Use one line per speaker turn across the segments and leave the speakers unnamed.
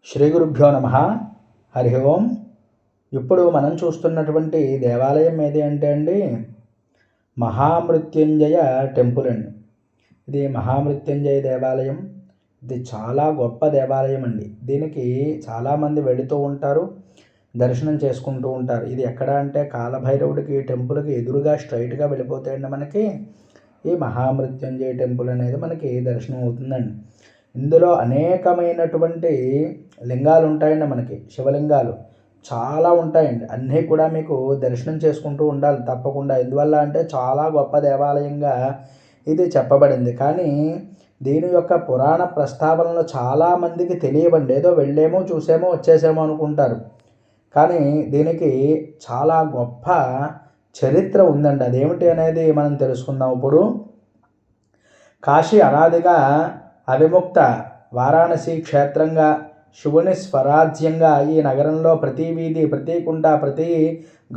శ్రీ గురుభ్యో నమ. హరి ఓం. ఇప్పుడు మనం చూస్తున్నటువంటి దేవాలయం ఏది అంటే అండి, మహామృత్యుంజయ టెంపుల్ అండి. ఇది మహామృత్యుంజయ దేవాలయం. ఇది చాలా గొప్ప దేవాలయం అండి. దీనికి చాలామంది వెళుతూ ఉంటారు, దర్శనం చేసుకుంటూ ఉంటారు. ఇది ఎక్కడ అంటే కాలభైరవుడికి టెంపుల్కి ఎదురుగా స్ట్రైట్గా వెళ్ళిపోతాయండి. మనకి ఈ మహామృత్యుంజయ టెంపుల్ అనేది మనకి దర్శనం అవుతుందండి. ఇందులో అనేకమైనటువంటి లింగాలు ఉంటాయండి. మనకి శివలింగాలు చాలా ఉంటాయండి. అన్నీ కూడా మీకు దర్శనం చేసుకుంటూ ఉండాలి తప్పకుండా. ఎందువల్ల అంటే చాలా గొప్ప దేవాలయంగా ఇది చెప్పబడింది. కానీ దీని యొక్క పురాణ ప్రస్తావనలు చాలామందికి తెలియవండి. ఏదో వెళ్ళేమో చూసేమో వచ్చేసేమో అనుకుంటారు. కానీ దీనికి చాలా గొప్ప చరిత్ర ఉందండి. అదేమిటి అనేది మనం తెలుసుకుందాం ఇప్పుడు. కాశీ అనాదిగా అవిముక్త వారాణసి క్షేత్రంగా, శివుని స్వరాజ్యంగా ఈ నగరంలో ప్రతి వీధి, ప్రతి కుంట, ప్రతి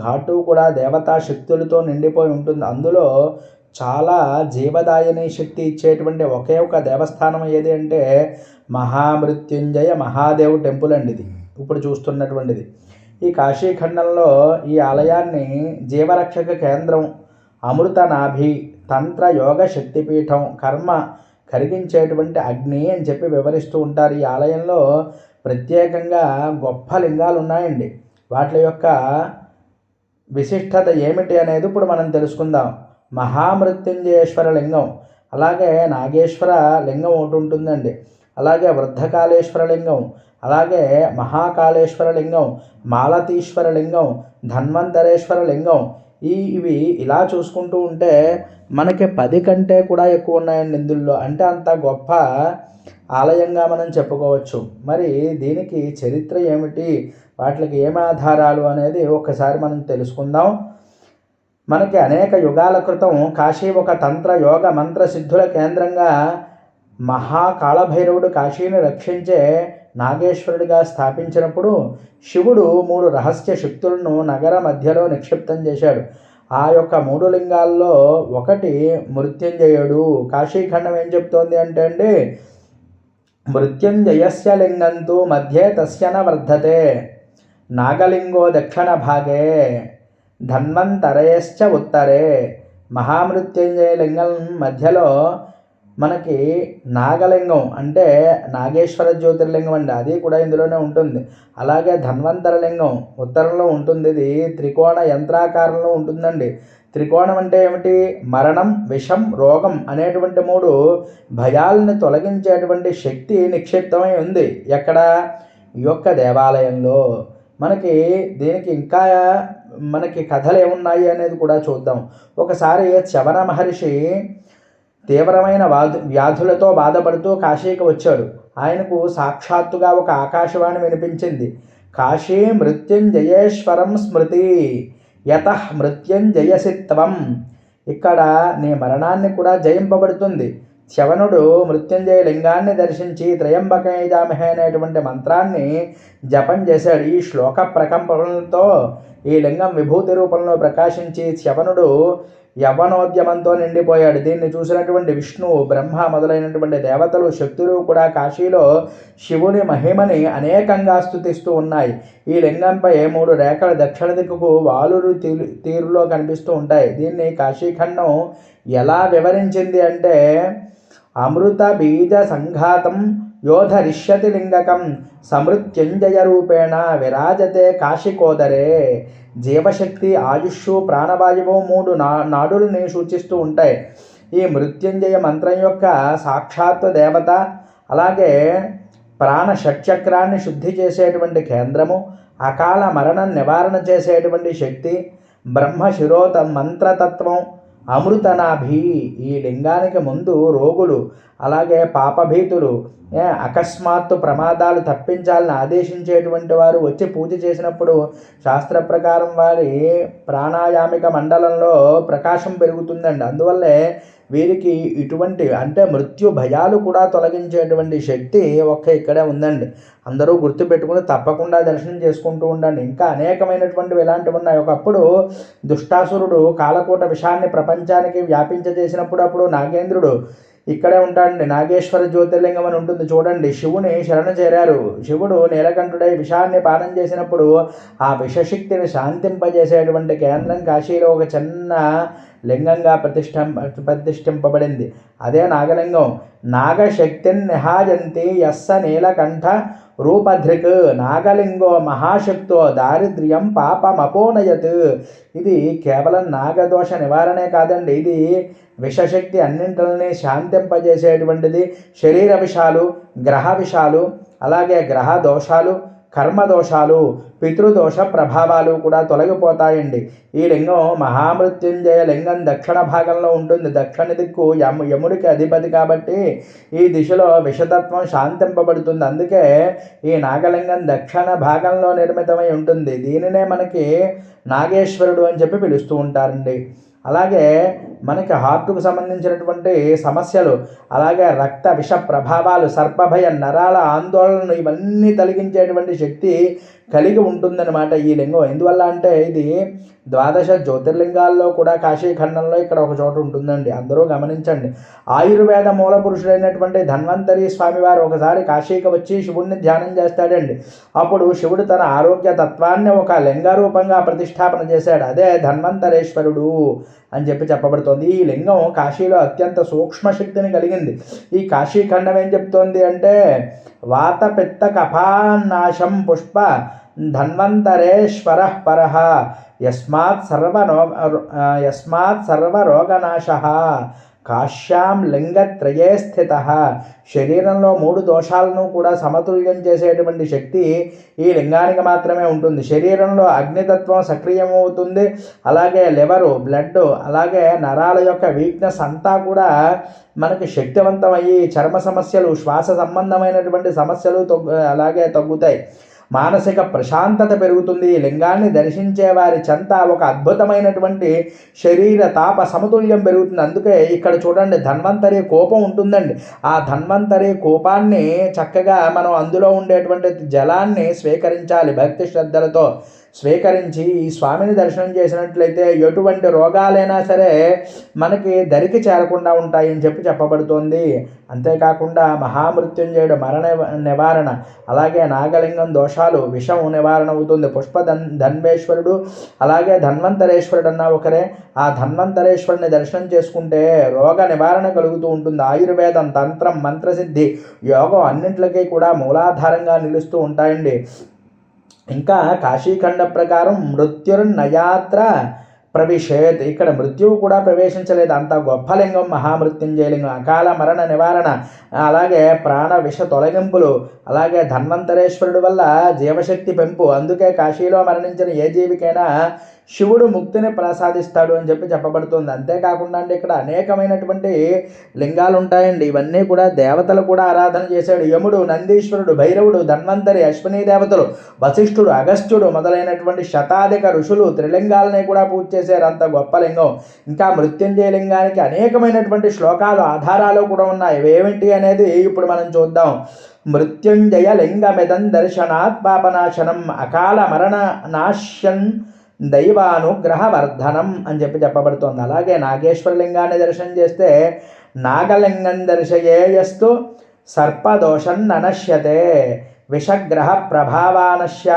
ఘాటు కూడా దేవతా శక్తులతో నిండిపోయి ఉంటుంది. అందులో చాలా జీవదాయని శక్తి ఇచ్చేటువంటి ఒకే ఒక దేవస్థానం ఏది అంటే మహామృత్యుంజయ మహాదేవ్ టెంపుల్ అండి. ఇది ఇప్పుడు చూస్తున్నటువంటిది. ఈ కాశీఖండంలో ఈ ఆలయాన్ని జీవరక్షక కేంద్రం, అమృత నాభి, తంత్ర యోగ శక్తిపీఠం, కర్మ కరిగించేటువంటి అగ్ని అని చెప్పి వివరిస్తూ ఉంటారు. ఈ ఆలయంలో ప్రత్యేకంగా గొప్ప లింగాలు ఉన్నాయండి. వాటి యొక్క విశిష్టత ఏమిటి అనేది ఇప్పుడు మనం తెలుసుకుందాం. మహామృత్యుంజయేశ్వర లింగం, అలాగే నాగేశ్వర లింగం ఒకటి ఉంటుందండి, అలాగే వృద్ధకాళేశ్వర లింగం, అలాగే మహాకాళేశ్వర లింగం, మాలతీశ్వర లింగం, ధన్వంతరేశ్వర లింగం. ఇవి ఇలా చూసుకుంటూ ఉంటే మనకి 10 కంటే కూడా ఎక్కువ ఉన్నాయండి ఇందులో. అంటే అంత గొప్ప ఆలయంగా మనం చెప్పుకోవచ్చు. మరి దీనికి చరిత్ర ఏమిటి, వాటికి ఏమి ఆధారాలు అనేది ఒకసారి మనం తెలుసుకుందాం. మనకి అనేక యుగాల క్రితం కాశీ ఒక తంత్ర యోగ మంత్ర సిద్ధుల కేంద్రంగా మహాకాళభైరవుడు కాశీని రక్షించే నాగేశ్వరుడిగా స్థాపించినప్పుడు శివుడు 3 రహస్య శక్తులను నగర మధ్యలో నిక్షిప్తం చేశాడు. ఆ యొక్క 3 లింగాల్లో ఒకటి మృత్యుంజయుడు. కాశీఖండం ఏం చెప్తోంది అంటే అండి, మృత్యుంజయస్య లింగంతు మధ్యే తస్యన వర్ధతే, నాగలింగో దక్షిణ భాగే, ధన్వంతరయశ్చ ఉత్తరే. మహామృత్యుంజయ లింగం మధ్యలో మనకి నాగలింగం అంటే నాగేశ్వర జ్యోతిర్లింగం అండి, అది కూడా ఇందులోనే ఉంటుంది. అలాగే ధన్వంతర లింగం ఉత్తరంలో ఉంటుంది. ఇది త్రికోణ యంత్రాకారంలో ఉంటుందండి. త్రికోణం అంటే ఏమిటి? మరణం, విషం, రోగం అనేటువంటి 3 భయాలను తొలగించేటువంటి శక్తి నిక్షిప్తమై ఉంది. ఎక్కడ? ఈ యొక్క దేవాలయంలో. మనకి దీనికి ఇంకా మనకి కథలు ఏమున్నాయి అనేది కూడా చూద్దాం. ఒకసారి చవన మహర్షి తీవ్రమైన వ్యాధులతో బాధపడుతూ కాశీకి వచ్చాడు. ఆయనకు సాక్షాత్తుగా ఒక ఆకాశవాణి వినిపించింది. కాశీ మృత్యుంజయేశ్వరం స్మృతి, యతః మృత్యుంజయసి త్వం. ఇక్కడ నీ మరణాన్ని కూడా జయింపబడుతుంది. శవనుడు మృత్యుంజయ లింగాన్ని దర్శించి త్రయంబకయజామహే అనేటువంటి మంత్రాన్ని జపం చేశాడు. ఈ శ్లోక ప్రకంపనలతో ఈ లింగం విభూతి రూపంలో ప్రకాశించి శవనుడు యవ్వనోద్యమంతో నిండిపోయాడు. దీన్ని చూసినటువంటి విష్ణువు, బ్రహ్మ మొదలైనటువంటి దేవతలు, శక్తులు కూడా కాశీలో శివుని మహిమని అనేకంగా స్తుతిస్తూ ఉన్నాయి. ఈ లింగంపై 3 రేఖలు దక్షిణ దిక్కుకు వాలురు తీరులో కనిపిస్తూ ఉంటాయి. దీన్ని కాశీఖండం ఎలా వివరించింది అంటే, అమృత బీజ సంఘాతం యోధరిష్యతి లింగకం సమృత్యుంజయ రూపేణ విరాజతే కాశికోదరే. జీవశక్తి, ఆయుష్షు, ప్రాణవాయువు 3 నాడుల్ని సూచిస్తూ ఉంటాయి. ఈ మృత్యుంజయ మంత్రం యొక్క సాక్షాత్ దేవత, అలాగే ప్రాణ షట్చక్రాన్ని శుద్ధి చేసేటువంటి కేంద్రము, అకాల మరణం నివారణ చేసేటువంటి శక్తి, బ్రహ్మ శిరోత మంత్రతత్వం, అమృతనాభి. ఈ లింగానికి ముందు రోగులు, అలాగే పాపభీతులు, అకస్మాత్తు ప్రమాదాలు తప్పించాలని ఆదేశించేటువంటి వారు వచ్చి పూజ చేసినప్పుడు శాస్త్ర ప్రకారం వారి ప్రాణాయామిక మండలంలో ప్రకాశం పెరుగుతుందండి. అందువల్లే వీరికి ఇటువంటి అంటే మృత్యు భయాలు కూడా తొలగించేటువంటి శక్తి ఇక్కడే ఉందండి. అందరూ గుర్తుపెట్టుకుని తప్పకుండా దర్శనం చేసుకుంటూ ఉండండి. ఇంకా అనేకమైనటువంటివి ఇలాంటివి ఉన్నాయి. ఒకప్పుడు దుష్టాసురుడు కాలకూట విషాన్ని ప్రపంచానికి వ్యాపించజేసినప్పుడు అప్పుడు నాగేంద్రుడు ఇక్కడే ఉంటాడండి. నాగేశ్వర జ్యోతిర్లింగం అని ఉంటుంది చూడండి. శివుని శరణ చేరారు. శివుడు నీలకంఠుడై విషాన్ని పానం చేసినప్పుడు ఆ విషశక్తిని శాంతింపజేసేటువంటి కేంద్రం కాశీలో ఒక చిన్న లింగంగా ప్రతిష్ఠింపబడింది. అదే నాగలింగం. నాగశక్తిని నిహాయంతి యస్స నీలకంఠ రూపధృక్ నాగలింగో మహాశక్తో దారిద్ర్యం పాపమపోనయత్. ఇది కేవలం నాగదోష నివారణే కాదండి, ఇది విషశక్తి అన్నింటిని శాంతింపజేసేటువంటిది. శరీర విషాలు, గ్రహ విషాలు, అలాగే గ్రహ దోషాలు, కర్మదోషాలు, పితృదోష ప్రభావాలు కూడా తొలగిపోతాయండి. ఈ లింగం మహామృత్యుంజయ లింగం దక్షిణ భాగంలో ఉంటుంది. దక్షిణ దిక్కు యముడికి అధిపతి కాబట్టి ఈ దిశలో విషతత్వం శాంతింపబడుతుంది. అందుకే ఈ నాగలింగం దక్షిణ భాగంలో నిర్మితమై ఉంటుంది. దీనినే మనకి నాగేశ్వరుడు అని చెప్పి పిలుస్తూ ఉంటారండి. అలాగే మనకి హార్ట్కు సంబంధించినటువంటి సమస్యలు, అలాగే రక్త విష ప్రభావాలు, సర్పభయం, నరాల ఆందోళనలు ఇవన్నీ తొలగించేటువంటి శక్తి కలిగి ఉంటుందన్నమాట ఈ లింగం. ఎందువల్ల అంటే ఇది ద్వాదశ జ్యోతిర్లింగాల్లో కూడా కాశీఖండంలో ఇక్కడ ఒక చోట ఉంటుందండి. అందరూ గమనించండి. ఆయుర్వేద మూల పురుషుడైనటువంటి ధన్వంతరి స్వామివారు ఒకసారి కాశీకి వచ్చి శివుడిని ధ్యానం చేస్తాడండి. అప్పుడు శివుడు తన ఆరోగ్య తత్వాన్ని ఒక లింగ రూపంగా ప్రతిష్టాపన చేశాడు. అదే ధన్వంతరేశ్వరుడు అని చెప్పి చెప్పబడుతోంది. ఈ లింగం కాశీలో అత్యంత సూక్ష్మ శక్తిని కలిగింది. ఈ కాశీఖండం ఏం చెప్తోంది అంటే వాత పిత్త కఫాన్నాశం పుష్ప ధన్వంతరేశ్వర పర యస్మాత్ సర్వరోగనాశ కాశ్యాం లింగత్రయే స్థిత. శరీరంలో 3 దోషాలను కూడా సమతుల్యం చేసేటువంటి శక్తి ఈ లింగానికి మాత్రమే ఉంటుంది. శరీరంలో అగ్నితత్వం సక్రియమవుతుంది. అలాగే లివరు, బ్లడ్, అలాగే నరాల యొక్క వీక్నెస్ అంతా కూడా మనకి శక్తివంతమయ్యి చర్మ సమస్యలు, శ్వాస సంబంధమైనటువంటి సమస్యలు అలాగే తగ్గుతాయి. మానసిక ప్రశాంతత పెరుగుతుంది. ఈ లింగాన్ని దర్శించే వారి చెంత ఒక అద్భుతమైనటువంటి శరీర తాప సమతుల్యం పెరుగుతుంది. అందుకే ఇక్కడ చూడండి ధన్వంతరి కోపం ఉంటుందండి. ఆ ధన్వంతరి కోపాన్ని చక్కగా మనం అందులో ఉండేటువంటి జలాన్ని స్వీకరించాలి. భక్తి శ్రద్ధలతో స్వీకరించి ఈ స్వామిని దర్శనం చేసినట్లయితే ఎటువంటి రోగాలైనా సరే మనకి దరికి చేరకుండా ఉంటాయని చెప్పి చెప్పబడుతోంది. అంతేకాకుండా మహామృత్యుంజయుడు మరణ నివారణ, అలాగే నాగలింగం దోషాలు, విషం నివారణ అవుతుంది. ధన్వేశ్వరుడు అలాగే ధన్వంతరేశ్వరుడు అన్న ఒకరే. ఆ ధన్వంతరేశ్వరుని దర్శనం చేసుకుంటే రోగ నివారణ కలుగుతూ ఉంటుంది. ఆయుర్వేదం, తంత్రం, మంత్రసిద్ధి, యోగం అన్నింటికి కూడా మూలాధారంగా నిలుస్తూ ఉంటాయండి. ఇంకా కాశీఖండ ప్రకారం మృత్యుర్నయాత్ర ప్రవిశేత్. ఇక్కడ మృత్యువు కూడా ప్రవేశించలేదు. అంత గొప్ప లింగం మహామృత్యుంజయలింగం. అకాల మరణ నివారణ, అలాగే ప్రాణ విష తొలగింపులు, అలాగే ధన్వంతరేశ్వరుడు వల్ల జీవశక్తి పెంపు. అందుకే కాశీలో మరణించిన ఏ జీవికైనా శివుడు ముక్తిని ప్రసాదిస్తాడు అని చెప్పి చెప్పబడుతుంది. అంతేకాకుండా అండి ఇక్కడ అనేకమైనటువంటి లింగాలు ఉంటాయండి. ఇవన్నీ కూడా దేవతలు కూడా ఆరాధన చేశాడు. యముడు, నందీశ్వరుడు, భైరవుడు, ధన్వంతరి, అశ్విని దేవతలు, వశిష్ఠుడు, అగస్త్యుడు మొదలైనటువంటి శతాధిక ఋషులు త్రిలింగాలని కూడా పూజ చేశారు. అంత గొప్ప లింగం. ఇంకా మృత్యుంజయ లింగానికి అనేకమైనటువంటి శ్లోకాలు, ఆధారాలు కూడా ఉన్నాయి. ఏమిటి అనేది ఇప్పుడు మనం చూద్దాం. మృత్యుంజయ లింగమిదం దర్శనాత్ పాపనాశనం అకాల మరణ నాశ్యం దైవానుగ్రహవర్ధనం అని చెప్పి చెప్పబడుతోంది. అలాగే నాగేశ్వర లింగాన్ని దర్శనం చేస్తే నాగలింగం దర్శయేయస్తు సర్పదోషం ననశ్యతే విషగ్రహ ప్రభావానశ్య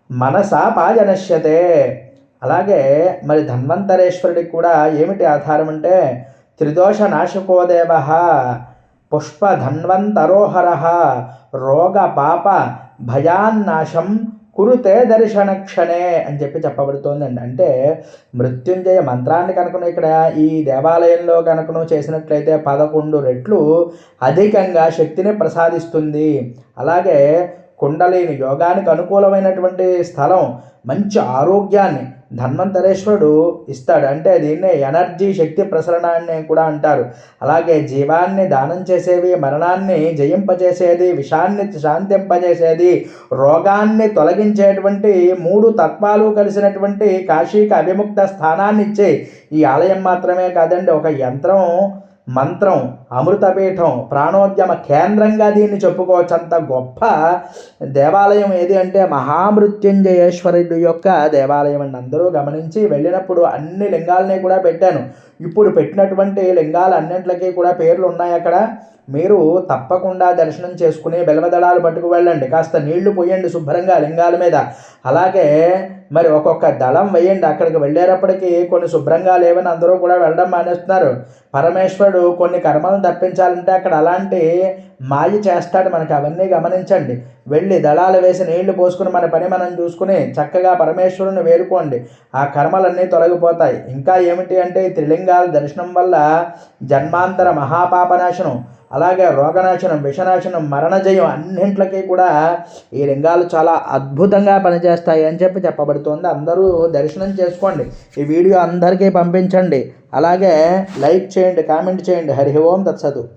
మనసా పాజనశ్యతే. అలాగే మరి ధన్వంతరేశ్వరుడికి కూడా ఏమిటి ఆధారం అంటే త్రిదోష నాశకోదేవ పుష్ప ధన్వంతరోహర రోగ పాప భయాన్నాశం కురుతే దర్శన క్షణే అని చెప్పి చెప్పబడుతోందండి. అంటే మృత్యుంజయ మంత్రాన్ని కనుకను ఇక్కడ ఈ దేవాలయంలో కనుకను చేసినట్లయితే 11 రెట్లు అధికంగా శక్తిని ప్రసాదిస్తుంది. అలాగే కుండలిని యోగానికి అనుకూలమైనటువంటి స్థలం, మంచి ఆరోగ్యాన్ని ధన్వంతరేశ్వరుడు ఇస్తాడు. అంటే దీన్నే ఎనర్జీ శక్తి ప్రసరణ అని కూడా అంటారు. అలాగే జీవాన్ని దానం చేసేవి, మరణాన్ని జయింపజేసేది, విషాన్ని శాంతింపజేసేది, రోగాన్ని తొలగించేటువంటి 3 తత్వాలు కలిసినటువంటి కాశీకి అవిముక్త స్థానాన్ని ఇచ్చే ఈ ఆలయం మాత్రమే కాదండి, ఒక యంత్రం, మంత్రం, అమృతపీఠం, ప్రాణోద్యమ కేంద్రంగా దీన్ని చెప్పుకోవచ్చు. అంత గొప్ప దేవాలయం ఏది అంటే మహామృత్యుంజయేశ్వరుడు యొక్క దేవాలయం అండి. అందరూ గమనించి వెళ్ళినప్పుడు అన్ని లింగాలని కూడా పెట్టాను. ఇప్పుడు పెట్టినటువంటి లింగాలు అన్నింటికి కూడా పేర్లు ఉన్నాయి అక్కడ. మీరు తప్పకుండా దర్శనం చేసుకుని బెల్వదళాలు పట్టుకు వెళ్ళండి. కాస్త నీళ్లు పోయండి శుభ్రంగా లింగాల మీద. అలాగే మరి ఒక్కొక్క దళం వేయండి. అక్కడికి వెళ్ళేటప్పటికి కొన్ని శుభ్రంగా లేవని అందరూ కూడా వెళ్ళడం మానేస్తున్నారు. పరమేశ్వరుడు కొన్ని కర్మలను తప్పించాలంటే అక్కడ అలాంటి మాయ చేస్తాడు మనకి. అవన్నీ గమనించండి. వెళ్ళి దళాలు వేసి నీళ్లు పోసుకుని మన పని మనం చూసుకుని చక్కగా పరమేశ్వరుని వేడుకోండి. ఆ కర్మలన్నీ తొలగిపోతాయి. ఇంకా ఏమిటి అంటే ఈ త్రిలింగాల దర్శనం వల్ల జన్మాంతర మహాపాపనాశనం, అలాగే రోగనాశనం, విషనాశనం, మరణజయం అన్నింటికి కూడా ఈ లింగాలు చాలా అద్భుతంగా పనిచేస్తాయి అని చెప్పబడుతోంది. అందరూ దర్శనం చేసుకోండి. ఈ వీడియో అందరికీ పంపించండి. అలాగే లైక్ చేయండి, కామెంట్ చేయండి. హరి ఓం తత్సతు.